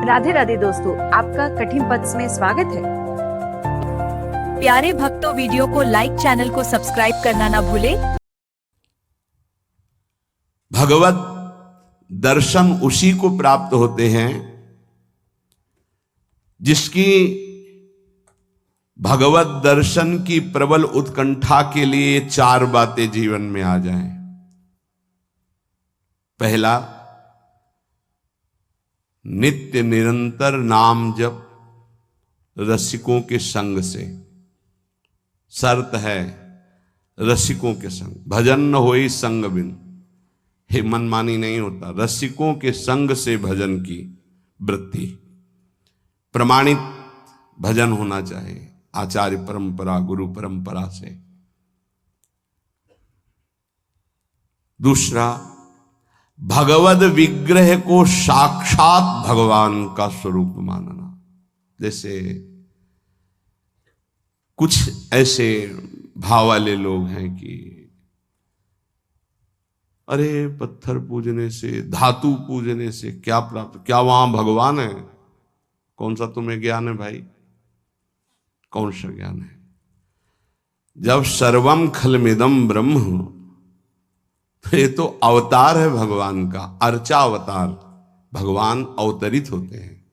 राधे राधे दोस्तों, आपका कठिन पथ में स्वागत है। प्यारे भक्तों, वीडियो को लाइक, चैनल को सब्सक्राइब करना ना भूले। भगवत दर्शन उसी को प्राप्त होते हैं जिसकी भगवत दर्शन की प्रबल उत्कंठा के लिए चार बातें जीवन में आ जाएं। पहला, नित्य निरंतर नाम जप रसिकों के संग से। शर्त है रसिकों के संग, भजन न होई संग बिन। हे मनमानी नहीं होता, रसिकों के संग से भजन की वृत्ति। प्रमाणित भजन होना चाहिए, आचार्य परंपरा, गुरु परंपरा से। दूसरा, भगवद विग्रह को साक्षात भगवान का स्वरूप मानना। जैसे कुछ ऐसे भाव वाले लोग हैं कि अरे पत्थर पूजने से, धातु पूजने से क्या प्राप्त, क्या वहां भगवान है? कौन सा तुम्हें ज्ञान है भाई? कौन सा ज्ञान है? जब सर्वम खलमिदम ब्रह्म, तो ये तो अवतार है भगवान का, अर्चा अवतार। भगवान अवतरित होते हैं।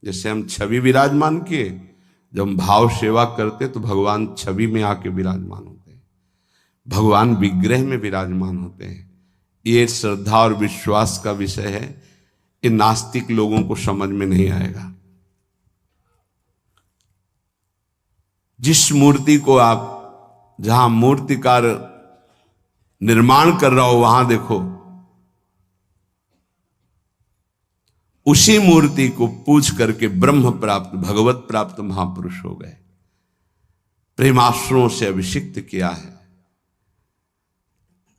जैसे हम छवि विराजमान किए, जब हम भाव सेवा करते तो भगवान छवि में आके विराजमान होते हैं, भगवान विग्रह में विराजमान होते हैं। ये श्रद्धा और विश्वास का विषय है। ये नास्तिक लोगों को समझ में नहीं आएगा। जिस मूर्ति को आप, जहां मूर्तिकार निर्माण कर रहा हो, वहां देखो, उसी मूर्ति को पूज करके ब्रह्म प्राप्त, भगवत प्राप्त महापुरुष हो गए। प्रेमाश्रुओं से अभिषिक्त किया है।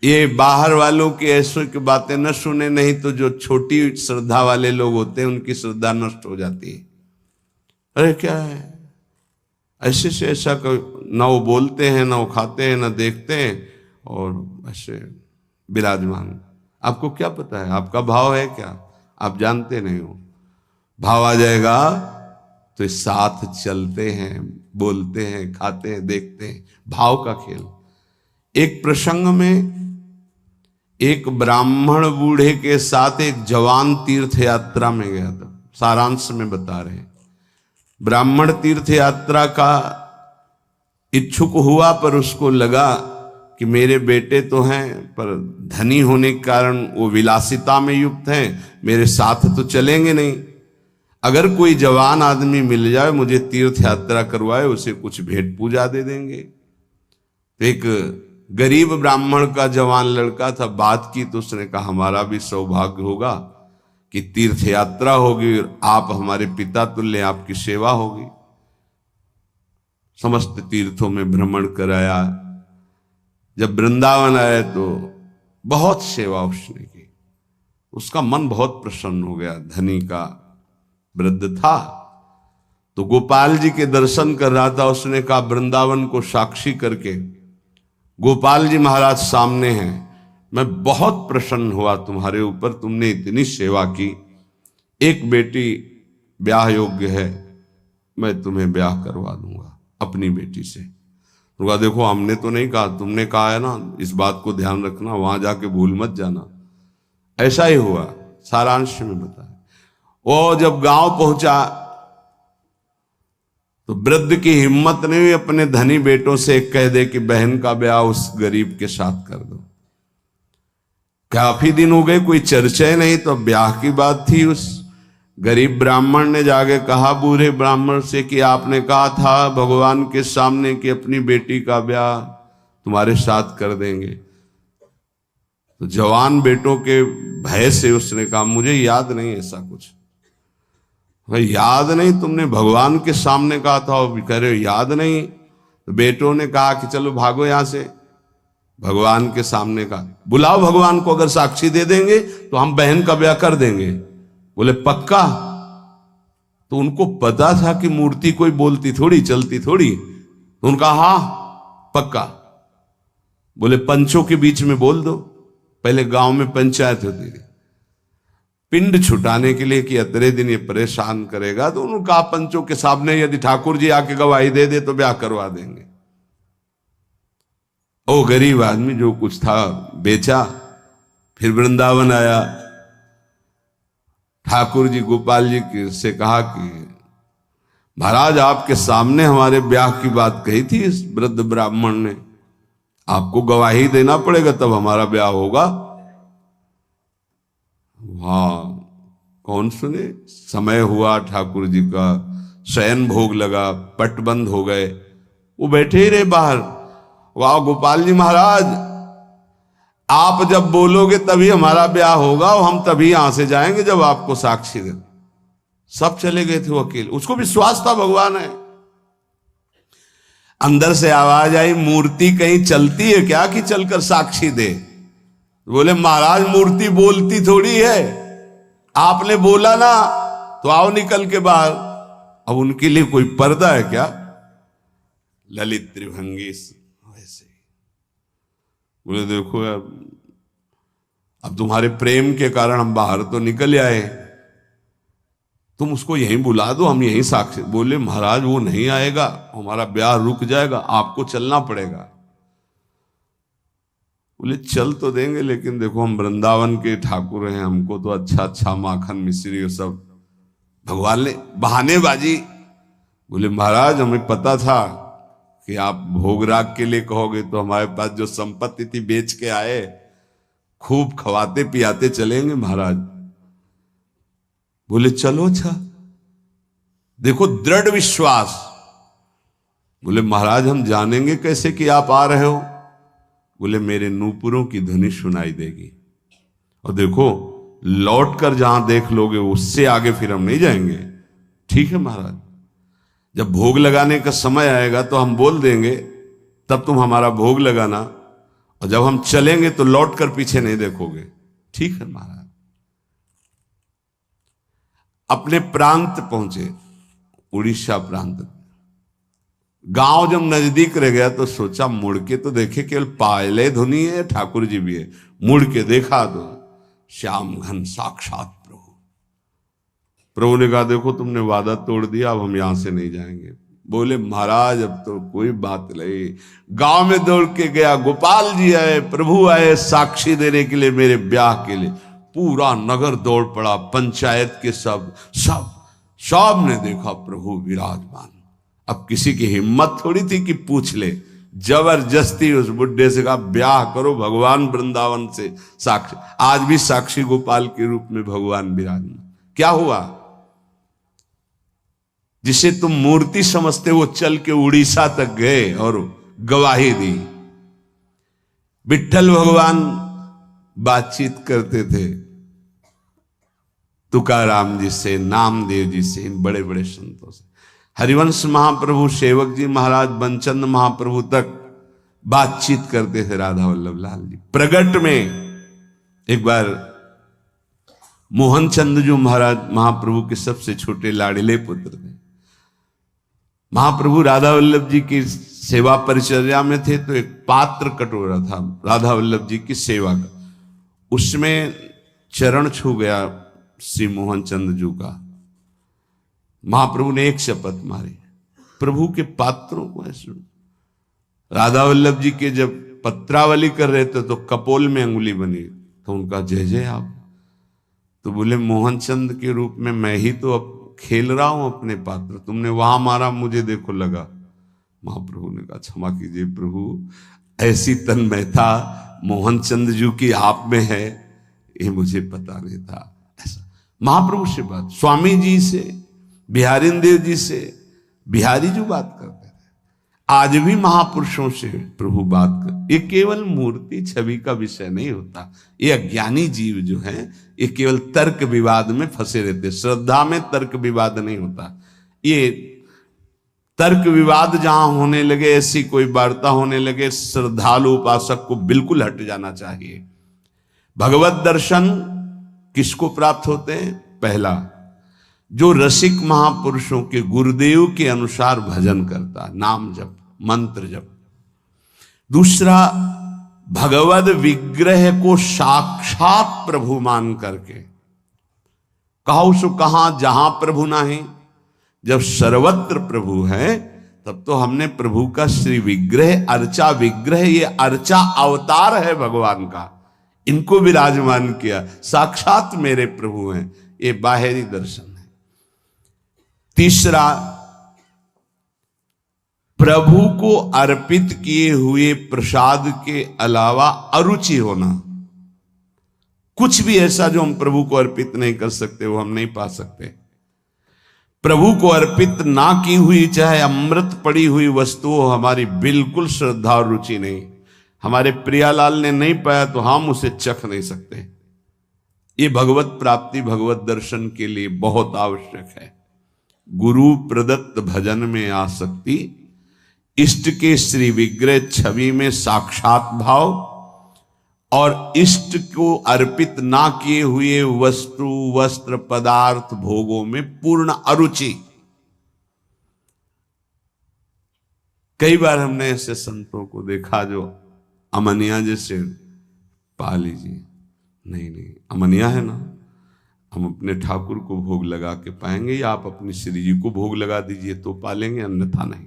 ये बाहर वालों की ऐसों की बातें न सुने, नहीं तो जो छोटी श्रद्धा वाले लोग होते हैं उनकी श्रद्धा नष्ट हो जाती है। अरे क्या है, ऐसे से ऐसा, न वो बोलते हैं, न वो खाते हैं, न देखते हैं, और ऐसे विराजमान। आपको क्या पता है? आपका भाव है क्या? आप जानते नहीं हो। भाव आ जाएगा तो इस साथ चलते हैं, बोलते हैं, खाते हैं, देखते हैं। भाव का खेल। एक प्रसंग में एक ब्राह्मण बूढ़े के साथ एक जवान तीर्थ यात्रा में गया था। सारांश में बता रहे हैं। ब्राह्मण तीर्थ यात्रा का इच्छुक हुआ, पर उसको लगा कि मेरे बेटे तो हैं, पर धनी होने के कारण वो विलासिता में युक्त हैं, मेरे साथ तो चलेंगे नहीं। अगर कोई जवान आदमी मिल जाए, मुझे तीर्थ यात्रा करवाए, उसे कुछ भेंट पूजा दे देंगे। तो एक गरीब ब्राह्मण का जवान लड़का था, बात की तो उसने कहा हमारा भी सौभाग्य होगा कि तीर्थ यात्रा होगी और आप हमारे पिता तुल्य, आपकी सेवा होगी। समस्त तीर्थों में भ्रमण कराया। जब वृंदावन आए तो बहुत सेवा उसने की। उसका मन बहुत प्रसन्न हो गया। धनी का वृद्ध था तो गोपाल जी के दर्शन कर रहा था। उसने कहा वृंदावन को साक्षी करके, गोपाल जी महाराज सामने हैं, मैं बहुत प्रसन्न हुआ तुम्हारे ऊपर, तुमने इतनी सेवा की। एक बेटी ब्याह योग्य है, मैं तुम्हें ब्याह करवा दूंगा अपनी बेटी से। तो कहा देखो, हमने तो नहीं कहा, तुमने कहा है ना, इस बात को ध्यान रखना, वहां जाके भूल मत जाना। ऐसा ही हुआ। सारांश में बताया। वो जब गांव पहुंचा तो वृद्ध की हिम्मत नहीं हुई अपने धनी बेटों से कह दे कि बहन का ब्याह उस गरीब के साथ कर दो। काफी दिन हो गए, कोई चर्चा ही नहीं, तो ब्याह की बात थी। उस गरीब ब्राह्मण ने जाके कहा बूढ़े ब्राह्मण से कि आपने कहा था भगवान के सामने कि अपनी बेटी का ब्याह तुम्हारे साथ कर देंगे। तो जवान बेटों के भय से उसने कहा मुझे याद नहीं ऐसा कुछ। याद नहीं? तुमने भगवान के सामने कहा था। और कह रहे हो याद नहीं? तो बेटों ने कहा कि चलो भागो यहां से। भगवान के सामने कहा बुलाओ भगवान को, अगर साक्षी दे देंगे तो हम बहन का ब्याह कर देंगे। बोले पक्का? तो उनको पता था कि मूर्ति कोई बोलती थोड़ी, चलती थोड़ी। तो उनका हाँ पक्का। बोले पंचों के बीच में बोल दो, पहले गांव में पंचायत होती थी। पिंड छुटाने के लिए कि अतरे दिन ये परेशान करेगा, तो उन्होंने कहा पंचों के सामने यदि ठाकुर जी आके गवाही दे दे तो ब्याह करवा देंगे। ओ गरीब आदमी जो कुछ था बेचा, फिर वृंदावन आया। ठाकुर जी गोपाल जी से कहा कि महाराज आपके सामने हमारे ब्याह की बात कही थी इस वृद्ध ब्राह्मण ने, आपको गवाही देना पड़ेगा तब हमारा ब्याह होगा। हाँ, कौन सुने। समय हुआ, ठाकुर जी का शयन भोग लगा, पट बंद हो गए, वो बैठे ही रहे बाहर। वाह गोपाल जी महाराज, आप जब बोलोगे तभी हमारा ब्याह होगा और हम तभी यहां से जाएंगे जब आपको साक्षी दे। सब चले गए थे वो अकेले, उसको विश्वास था भगवान है। अंदर से आवाज आई, मूर्ति कहीं चलती है क्या कि चलकर साक्षी दे। बोले महाराज मूर्ति बोलती थोड़ी है, आपने बोला ना तो आओ निकल के बाहर। अब उनके लिए कोई पर्दा है क्या? ललित त्रिभंगी वैसे। बोले देखो यार, अब तुम्हारे प्रेम के कारण हम बाहर तो निकल आए, तुम उसको यहीं बुला दो, हम यहीं साक्षी। बोले महाराज वो नहीं आएगा, हमारा ब्याह रुक जाएगा, आपको चलना पड़ेगा। बोले चल तो देंगे, लेकिन देखो हम वृंदावन के ठाकुर हैं, हमको तो अच्छा अच्छा माखन मिश्री और सब। भगवान ने बहानेबाजी। बोले महाराज हमें पता था कि आप भोगराग के लिए कहोगे, तो हमारे पास जो संपत्ति थी बेच के आए, खूब खवाते पियाते चलेंगे महाराज। बोले चलो अच्छा। देखो दृढ़ विश्वास। बोले महाराज हम जानेंगे कैसे कि आप आ रहे हो? बोले मेरे नूपुरों की ध्वनि सुनाई देगी, और देखो लौट कर जहां देख लोगे उससे आगे फिर हम नहीं जाएंगे। ठीक है महाराज, जब भोग लगाने का समय आएगा तो हम बोल देंगे, तब तुम हमारा भोग लगाना, और जब हम चलेंगे तो लौट कर पीछे नहीं देखोगे। ठीक है महाराज। अपने प्रांत पहुंचे, उड़ीसा प्रांत। गांव जब नजदीक रह गया तो सोचा मुड़ के तो देखे, केवल पायले धुनी है, ठाकुर जी भी है। मुड़ के देखा तो श्याम घन साक्षात प्रभु। प्रभु ने कहा देखो तुमने वादा तोड़ दिया, अब हम यहां से नहीं जाएंगे। बोले महाराज अब तो कोई बात नहीं। गांव में दौड़ के गया, गोपाल जी आए, प्रभु आए साक्षी देने के लिए मेरे ब्याह के लिए। पूरा नगर दौड़ पड़ा, पंचायत के सब ने देखा प्रभु विराजमान। अब किसी की हिम्मत थोड़ी थी कि पूछ ले, जबरदस्ती उस बुड्ढे से कहा ब्याह करो, भगवान वृंदावन से साक्षी। आज भी साक्षी गोपाल के रूप में भगवान विराजमान। क्या हुआ? जिसे तुम मूर्ति समझते वो चल के उड़ीसा तक गए और गवाही दी। विट्ठल भगवान बातचीत करते थे तुकाराम जी से, नामदेव जी से, इन बड़े बड़े संतों से। हरिवंश महाप्रभु, सेवक जी महाराज, बनचंद महाप्रभु तक बातचीत करते थे राधा वल्लभ लाल जी। प्रगट में एक बार मोहन चंद जो महाराज महाप्रभु के सबसे छोटे लाडले पुत्र थे, महाप्रभु राधा वल्लभ जी की सेवा परिचर्या में थे, तो एक पात्र कटोरा था राधा वल्लभ जी की सेवा का, उसमें चरण छू गया श्री मोहन चंद जू का। महाप्रभु ने एक शपथ मारी, प्रभु के पात्रों को ऐसे। राधा वल्लभ जी के जब पत्रावली कर रहे थे तो कपोल में अंगुली बनी, तो उनका जय जय आप। तो बोले मोहन चंद के रूप में मैं ही तो अब खेल रहा हूं अपने पात्र, तुमने वहां मारा, मुझे देखो लगा। महाप्रभु ने कहा क्षमा कीजिए प्रभु, ऐसी तन्मयता मोहन चंद जू की आप में है, ये मुझे पता नहीं था। ऐसा महाप्रभु से बात, स्वामी जी से, बिहारी देव जी से बिहारी जो बात करते थे, आज भी महापुरुषों से प्रभु बात कर। ये केवल मूर्ति छवि का विषय नहीं होता। ये अज्ञानी जीव जो हैं ये केवल तर्क विवाद में फंसे रहते। श्रद्धा में तर्क विवाद नहीं होता। ये तर्क विवाद जहां होने लगे, ऐसी कोई वार्ता होने लगे, श्रद्धालु उपासक को बिल्कुल हट जाना चाहिए। भगवत दर्शन किसको प्राप्त होते हैं? पहला, जो रसिक महापुरुषों के गुरुदेव के अनुसार भजन करता, नाम जप, मंत्र जप। दूसरा, भगवद विग्रह को साक्षात प्रभु मान करके कहो सो कहां जहां प्रभु नाही। जब सर्वत्र प्रभु है तब तो हमने प्रभु का श्री विग्रह, अर्चा विग्रह, ये अर्चा अवतार है भगवान का, इनको विराजमान किया, साक्षात मेरे प्रभु हैं। ये बाहरी दर्शन है। तीसरा, प्रभु को अर्पित किए हुए प्रसाद के अलावा अरुचि होना। कुछ भी ऐसा जो हम प्रभु को अर्पित नहीं कर सकते वो हम नहीं पा सकते। प्रभु को अर्पित ना की हुई चाहे अमृत पड़ी हुई वस्तु हो, हमारी बिल्कुल श्रद्धा और रुचि नहीं। हमारे प्रियालाल ने नहीं पाया तो हम उसे चख नहीं सकते। ये भगवत प्राप्ति, भगवत दर्शन के लिए बहुत आवश्यक है। गुरु प्रदत्त भजन में आसक्ति, इष्ट के श्री विग्रह छवि में साक्षात भाव और इष्ट को अर्पित ना किए हुए वस्तु, वस्त्र, पदार्थ, भोगों में पूर्ण अरुचि। कई बार हमने ऐसे संतों को देखा जो अमनिया जैसे, पा लीजिए, नहीं अमनिया है ना, हम अपने ठाकुर को भोग लगा के पाएंगे, या आप अपनी श्री जी को भोग लगा दीजिए तो पालेंगे, अन्यथा नहीं।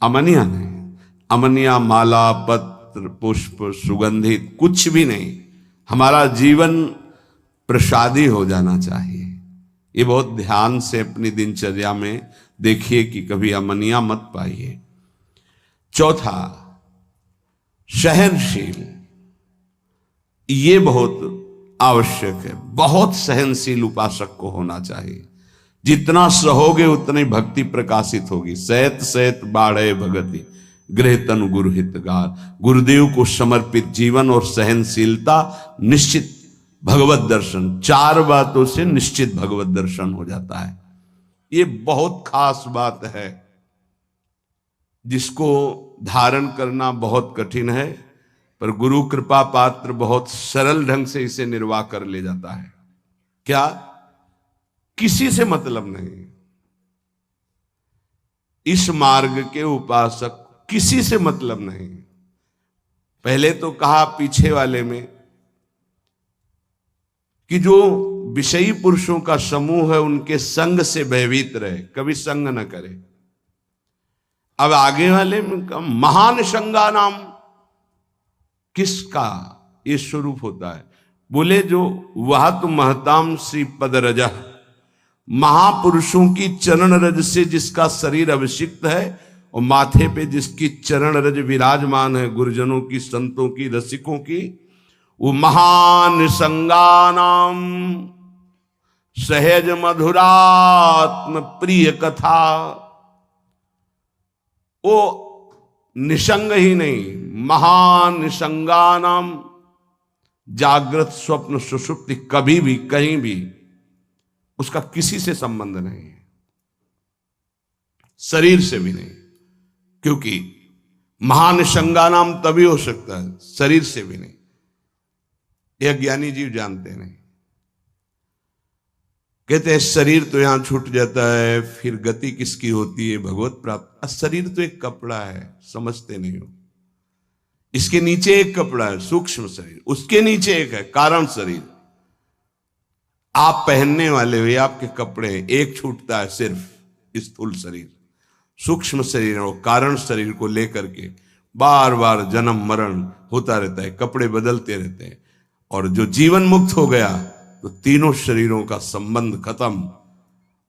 अमनिया नहीं, अमनिया माला, पत्र, पुष्प, सुगंधित कुछ भी नहीं। हमारा जीवन प्रसादी हो जाना चाहिए। ये बहुत ध्यान से अपनी दिनचर्या में देखिए कि कभी अमनिया मत पाइए। चौथा, सहनशील, ये बहुत आवश्यक है। बहुत सहनशील उपासक को होना चाहिए। जितना सहोगे उतनी भक्ति प्रकाशित होगी। सहत सहत बाढ़े भगति, गृह तनु गुरु हितगार। गुरुदेव को समर्पित जीवन और सहनशीलता, निश्चित भगवत दर्शन। 4 बातों से निश्चित भगवत दर्शन हो जाता है। ये बहुत खास बात है जिसको धारण करना बहुत कठिन है, पर गुरु कृपा पात्र बहुत सरल ढंग से इसे निर्वाह कर ले जाता है। क्या? किसी से मतलब नहीं। इस मार्ग के उपासक किसी से मतलब नहीं। पहले तो कहा पीछे वाले में कि जो विषयी पुरुषों का समूह है उनके संग से भयभीत रहे, कभी संग न करे। अब आगे वाले में कहा महान संगा नाम, किसका ये स्वरूप होता है? बोले जो वह तो महताम श्री पद रजा, महापुरुषों की चरण रज से जिसका शरीर अभिषिक्त है और माथे पे जिसकी चरण रज विराजमान है, गुरुजनों की, संतों की, रसिकों की, वो महान संगानाम सहज मधुरात्म प्रिय कथा। वो निसंग ही नहीं, महान निसंगानाम, जागृत स्वप्न सुषुप्ति कभी भी कहीं भी उसका किसी से संबंध नहीं है, शरीर से भी नहीं। क्योंकि महान संगानाम तभी हो सकता है, शरीर से भी नहीं। यह ज्ञानी जीव जानते नहीं। कहते हैं शरीर तो यहां छूट जाता है, फिर गति किसकी होती है? भगवत प्राप्त। शरीर तो एक कपड़ा है, समझते नहीं हो। इसके नीचे एक कपड़ा है, सूक्ष्म शरीर, उसके नीचे एक है कारण शरीर। आप पहनने वाले हो, ये आपके कपड़े हैं। एक छूटता है सिर्फ स्थूल शरीर, सूक्ष्म शरीर और कारण शरीर को लेकर के बार बार जन्म मरण होता रहता है, कपड़े बदलते रहते हैं। और जो जीवन मुक्त हो गया तो तीनों शरीरों का संबंध खत्म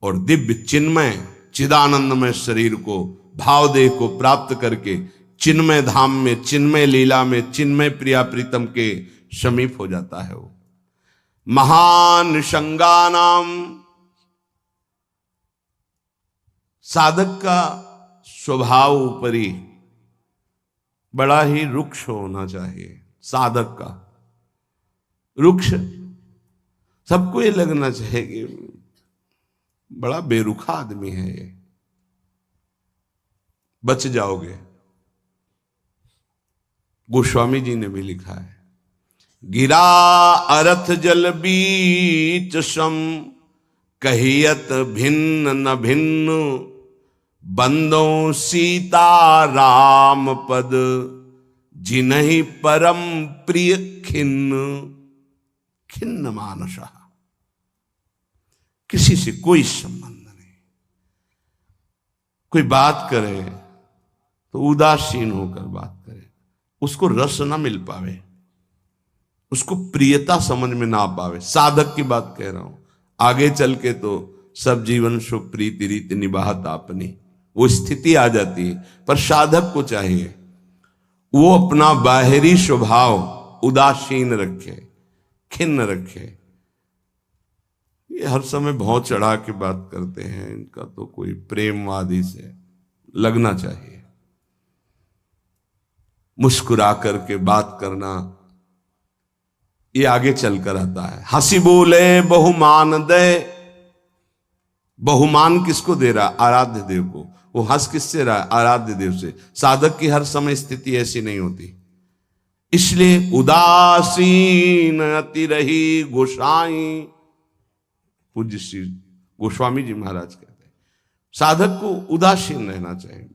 और दिव्य चिन्मय चिदानंदमय शरीर को, भावदेह को प्राप्त करके चिन्मय धाम में, चिन्मय लीला में, चिन्मय प्रिया प्रीतम के समीप हो जाता है। वो महान संगानाम, साधक का स्वभाव ऊपरी बड़ा ही रुक्ष होना चाहिए। साधक का रुक्ष, सबको ये लगना चाहिए कि बड़ा बेरुखा आदमी है ये, बच जाओगे। गोस्वामी जी ने भी लिखा है, गिरा अरथ जल बीच सम, कहियत भिन्न न भिन्न, बंदों सीता राम पद, जिन्हि परम प्रिय खिन्न, खिन्न मानसा। किसी से कोई संबंध नहीं। कोई बात करे तो उदासीन होकर बात करे, उसको रस ना मिल पावे, उसको प्रियता समझ में ना पावे। साधक की बात कह रहा हूं, आगे चल के तो सब जीवन सुख प्रीति रीति निभात आपनी, वो स्थिति आ जाती है। पर साधक को चाहिए वो अपना बाहरी स्वभाव उदासीन रखे, खिन्न रखे। ये हर समय भौं चढ़ा के बात करते हैं, इनका तो कोई प्रेमवादी से लगना चाहिए। मुस्कुरा करके बात करना, ये आगे चलकर आता है। हंसी बोले बहुमान दे, बहुमान किसको दे रहा? आराध्य देव को। वो हंस किससे रहा? आराध्य देव से। साधक की हर समय स्थिति ऐसी नहीं होती, इसलिए उदासीन अति रही गोसाई। पूज्य श्री गोस्वामी जी महाराज कहते हैं साधक को उदासीन रहना चाहिए।